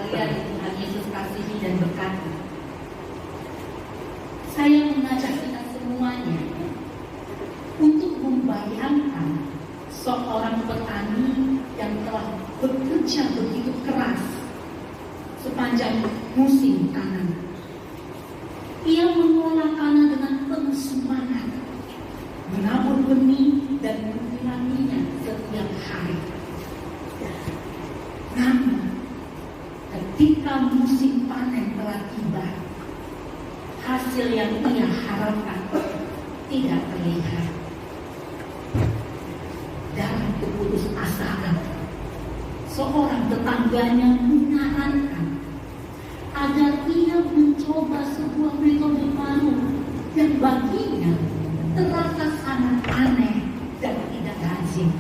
sekalian yang Tuhan Yesus kasihi dan berkati, saya mengajak kita semuanya untuk membayangkan seorang petani yang telah bekerja begitu keras sepanjang musim tanam. Ia mengolah tanah dengan penuh semangat, menabur benih dan menyiraminya setiap hari. Namun, ketika musim panen telah tiba, hasil yang ia harapkan tidak terlihat. Dalam keputusasaan, seorang tetangganya menyarankan agar ia mencoba sebuah metode baru yang baginya terasa sangat aneh dan tidak lazim.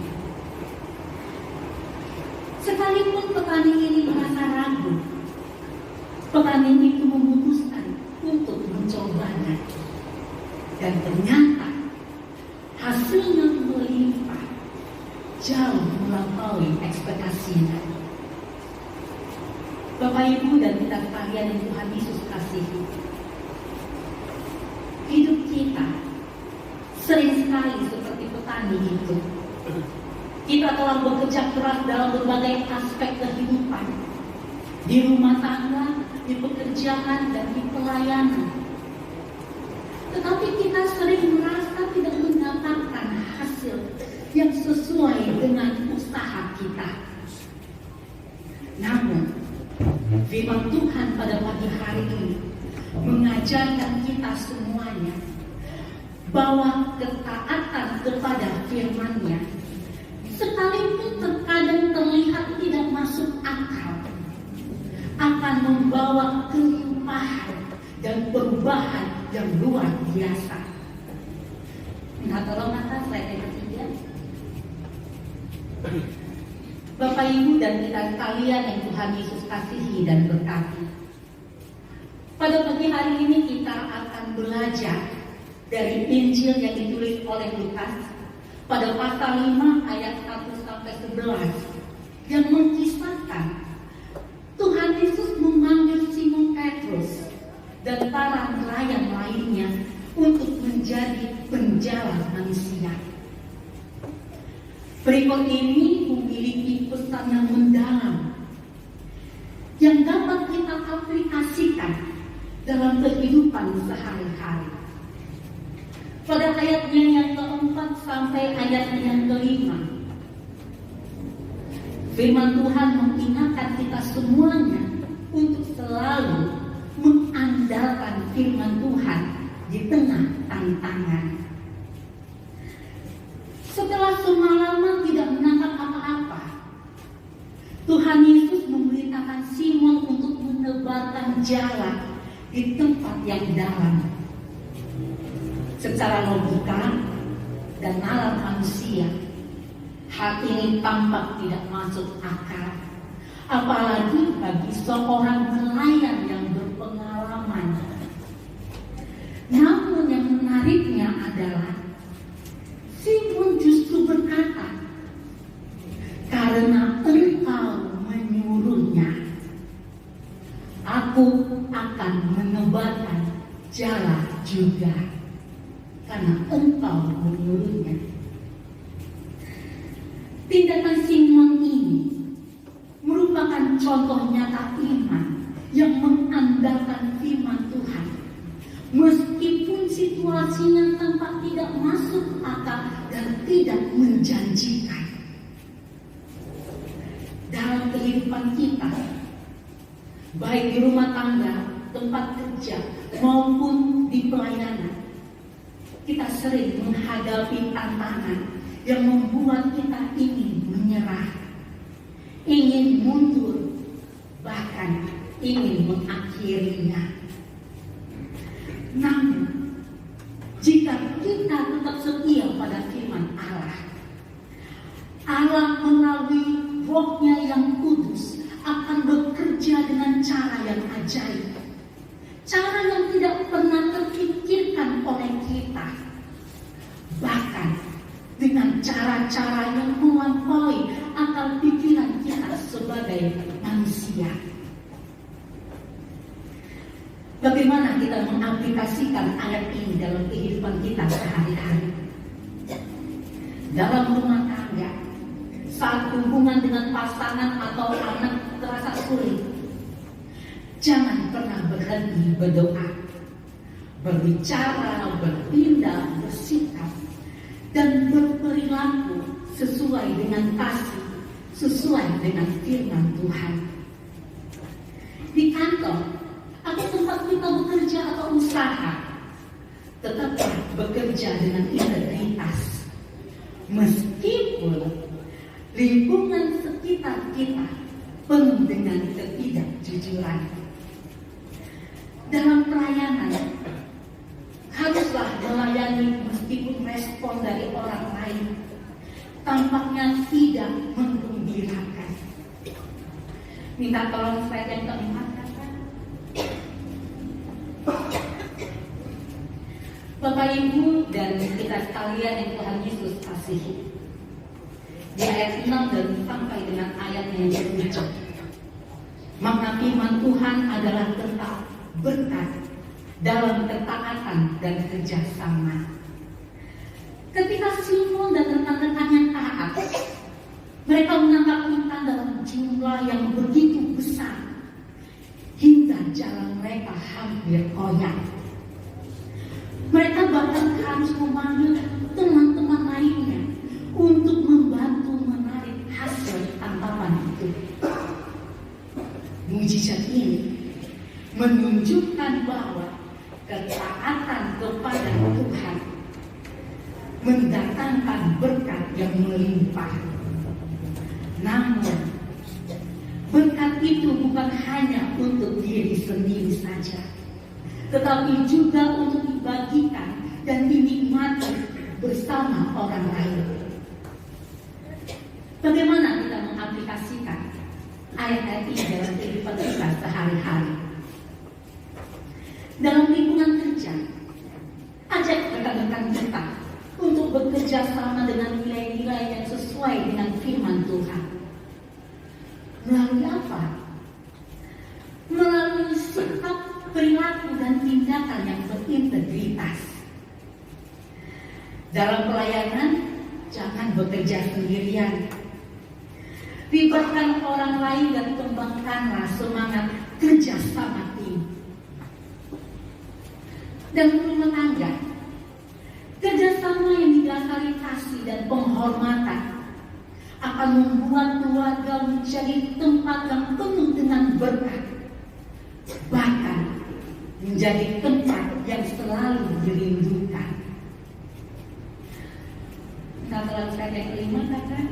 Sekalipun petani ini merasa ragu, petani itu memutuskan untuk mencobanya. Dan ternyata hasilnya melimpah, jauh melampaui ekspektasinya. Bapak, Ibu, dan kita sekalian yang Tuhan Yesus kasihi, hidup kita sering sekali seperti petani itu. Kita telah bekerja keras dalam berbagai aspek kehidupan, di rumah tangga, di pekerjaan, dan di pelayanan. Tetapi kita sering merasa tidak mendapatkan hasil yang sesuai dengan usaha kita. Namun, firman Tuhan pada pagi hari ini mengajarkan kita semuanya bahwa ketaatan kepada firman-Nya, sekalipun terkadang terlihat tidak masuk akal, akan membawa kelimpahan dan perubahan yang luar biasa. Minta tolong atas slide yang ketiga. Bapak, Ibu, dan kita sekalian yang Tuhan Yesus kasihi dan berkati, pada pagi hari ini kita akan belajar dari Injil yang ditulis oleh Lukas pada pasal 5 ayat 1-11 yang mengisahkan Tuhan Yesus memanggil Simon Petrus dan para nelayan lainnya untuk menjadi penjala manusia. Berikut ini memiliki pesan yang mendalam yang dapat kita aplikasikan dalam kehidupan sehari-hari. Pada ayatnya yang keempat sampai ayatnya yang kelima, firman Tuhan mengingatkan kita semuanya untuk selalu mengandalkan firman Tuhan di tengah tantangan. Setelah semalaman tidak menangkap apa-apa, Tuhan Yesus memerintahkan Simon untuk menebarkan jala di tempat yang dalam. Secara logika dan nalar manusia, hal ini tampak tidak masuk akal, apalagi bagi seorang nelayan yang berpengalaman. Namun yang menariknya adalah Simon justru berkata, "Karena Engkau menyuruhnya, aku akan menebarkan jala juga." Karena Engkau menyuruhnya. Tindakan Simon ini merupakan contoh nyata iman yang mengandalkan firman Tuhan, meskipun situasinya tampak tidak masuk akal dan tidak menjanjikan. Dalam kehidupan kita, baik di rumah tangga, tempat kerja, maupun di pelayanan, kita sering menghadapi tantangan yang membuat kita ingin menyerah, ingin mundur, bahkan ingin mengakhirinya. Namun, jika kita tetap setia pada firman Allah, Allah melalui Roh-Nya yang kudus akan bekerja dengan cara yang ajaib, cara yang tidak pernah terpikirkan oleh kita, bahkan dengan cara-cara yang melampaui akal pikiran kita sebagai manusia. Bagaimana kita mengaplikasikan ayat ini dalam kehidupan kita sehari-hari? Dalam rumah tangga, saat hubungan dengan pasangan atau anak terasa sulit, jangan pernah berhenti berdoa, berbicara, bertindak, bersikap, dan berperilaku sesuai dengan kasih, sesuai dengan firman Tuhan. Di kantor, atau tempat kita bekerja atau usaha, tetaplah bekerja dengan integritas. Meskipun lingkungan sekitar kita penuh dengan ketidakjujuran. Dalam pelayanan, haruslah melayani meskipun respon dari orang lain tampaknya tidak menggembirakan. Minta tolong slide yang keempat. Bapak Ibu dan kita sekalian yang Tuhan Yesus kasihi, di ayat 6 dan sampai dengan ayat yang ke-7, maka firman Tuhan adalah tetap berkat dalam ketaatan dan kerjasama. Ketika Simon dan rekan-rekannya taat, mereka menangkap ikan dalam jumlah yang begitu besar hingga jalan mereka hampir koyak. Mereka bahkan harus memanggil teman-teman lainnya untuk membantu menarik hasil tangkapan itu. Mujizat ini menunjukkan bahwa ketaatan kepada Tuhan mendatangkan berkat yang melimpah. Namun, berkat itu bukan hanya untuk diri sendiri saja, tetapi juga untuk dibagikan dan dinikmati bersama orang lain. Bagaimana kita mengaplikasikan ayat-ayat ini dalam kehidupan kita sehari-hari? Dalam lingkungan kerja, ajak rekan-rekan kita untuk bekerja sama dengan nilai-nilai yang sesuai dengan firman Tuhan. Melalui apa? Melalui sikap, perilaku, dan tindakan yang berintegritas. Dalam pelayanan, jangan bekerja sendirian. Libatkan orang lain dan kembangkanlah semangat kerja sama tim. Dalam rumah tangga, kerjasama yang didasari kasih dan penghormatan akan membuat keluarga menjadi tempat yang penuh dengan berkat, bahkan menjadi tempat yang selalu dirindukan. Kita slide yang kelima, kakak.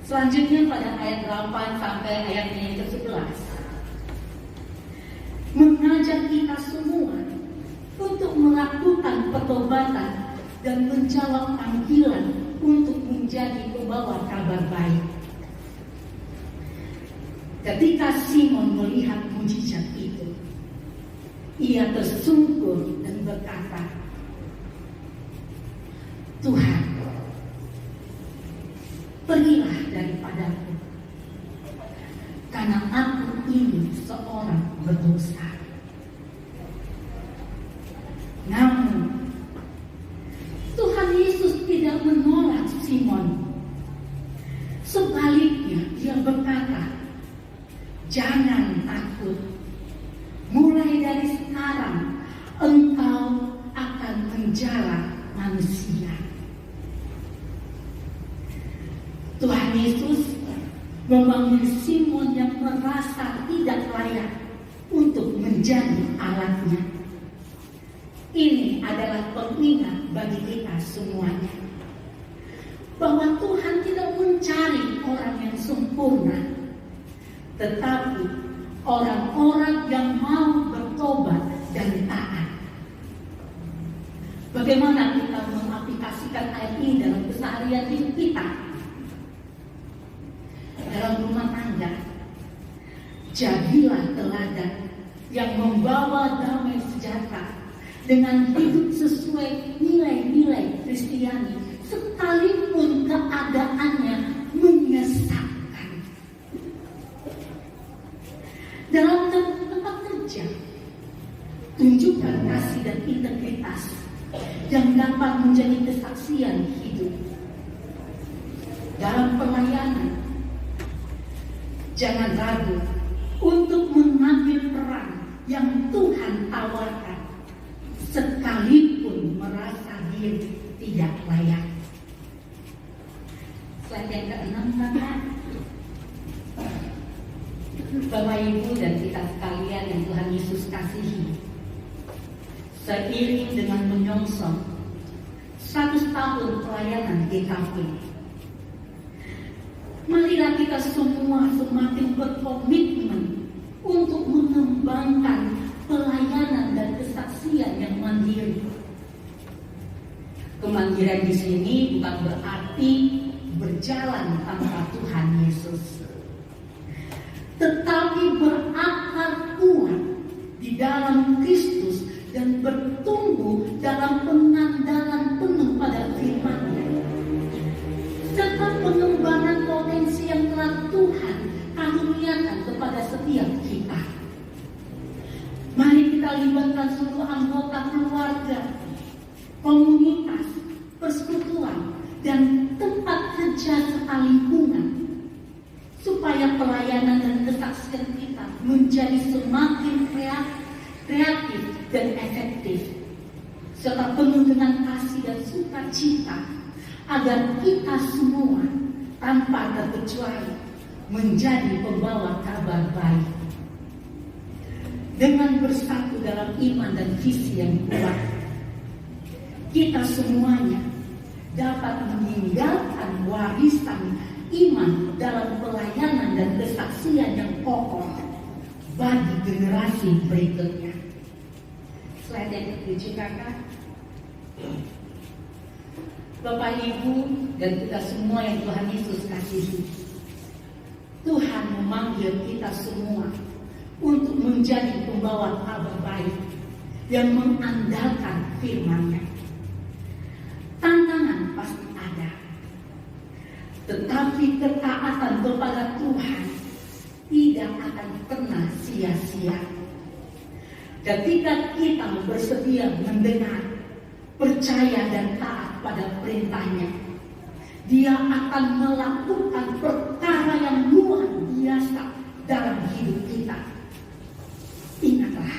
Selanjutnya pada ayat 8 sampai ayat yang ke-11, mengajak kita semua untuk melakukan pertobatan dan menjawab panggilan untuk menjadi pembawa kabar baik. Ketika Simon melihat mujizat itu, ia tersungkur dan berkata, "Tuhan, pergilah daripadaku, karena aku ini seorang berdosa." Namun Tuhan Yesus tidak menolak Simon. Sebaliknya, dia berkata, "Jangan takut. Mulai dari sekarang engkau akan menjala manusia." Tuhan Yesus memanggil Simon yang merasa tidak layak untuk menjadi alatnya. Ini adalah pengingat bagi kita semuanya, bahwa Tuhan tidak mencari orang yang sempurna, tetapi orang-orang yang mau bertobat dan taat. Bagaimana kita mengaplikasikan ayat ini dalam keseharian hidup kita? Dalam rumah tangga, jadilah teladan yang membawa damai sejahtera dengan hidup sesuai nilai-nilai Kristiani, sekalipun keadaannya menyesakkan. Dalam tempat Tunjukkan kasih dan integritas yang dapat menjadi kesaksian hidup. Dalam pelayanan, jangan ragu untuk mengambil peran yang Tuhan tawarkan, sekalipun merasa diri tidak layak. Slide yang ke-6, Bapak Ibu dan kita sekalian yang Tuhan Yesus kasihi, seiring dengan menyongsong 100 tahun pelayanan GKP, marilah kita semua semakin berkomitmen untuk mengembangkan pelayanan dan kesaksian yang mandiri. Kemandirian di sini bukan berarti berjalan tanpa Tuhan Yesus, tetapi berakar kuat di dalam Kristus dan bertumbuh dalam pengandalan penuh pada firman-Nya, serta pengembangan potensi yang telah Tuhan karuniakan kepada setiap kita. Mari kita libatkan seluruh anggota keluarga, komunitas, persekutuan, dan tempat kerja serta lingkungan, supaya pelayanan dan kesaksian kita menjadi semakin kreatif dan efektif, serta penuh dengan kasih dan sukacita, agar kita semua tanpa terkecuali menjadi pembawa kabar baik. Dengan bersatu dalam iman dan visi yang kuat, kita semuanya dapat meninggalkan warisan iman dalam pelayanan dan kesaksian yang kokoh bagi generasi berikutnya. Slide yang ke-7, Kakak. Bapak Ibu dan kita semua yang Tuhan Yesus kasihi, Tuhan memanggil kita semua untuk menjadi pembawa kabar baik yang mengandalkan firman-Nya. Tantangan pasti ada, tetapi ketaatan kepada Tuhan tidak akan pernah sia-sia. Ketika kita bersedia mendengar, percaya dan taat pada perintah-Nya, Dia akan melakukan perkara yang luar biasa dalam hidup kita. Ingatlah,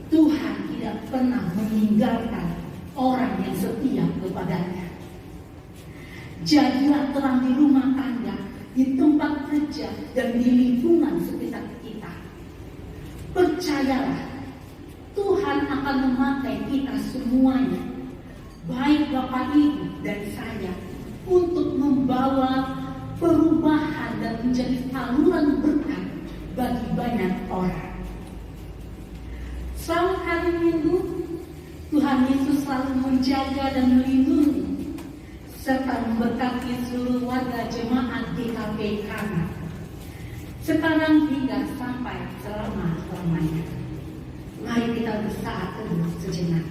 Tuhan tidak pernah meninggalkan orang yang setia kepada-Nya. Jadilah terang di rumah tangga, di tempat kerja, dan di lingkungan sekitar kita. Percayalah, Tuhan akan memakai kita semuanya, baik Bapak Ibu dan saya, untuk membawa perubahan dan menjadi saluran berkat bagi banyak orang. Selamat hari Minggu. Tuhan Yesus selalu menjaga dan melindungi serta memberkati seluruh warga jemaat GKP Kramat, sekarang hingga sampai selama-lamanya. Mari kita bersaat teduh sejenak.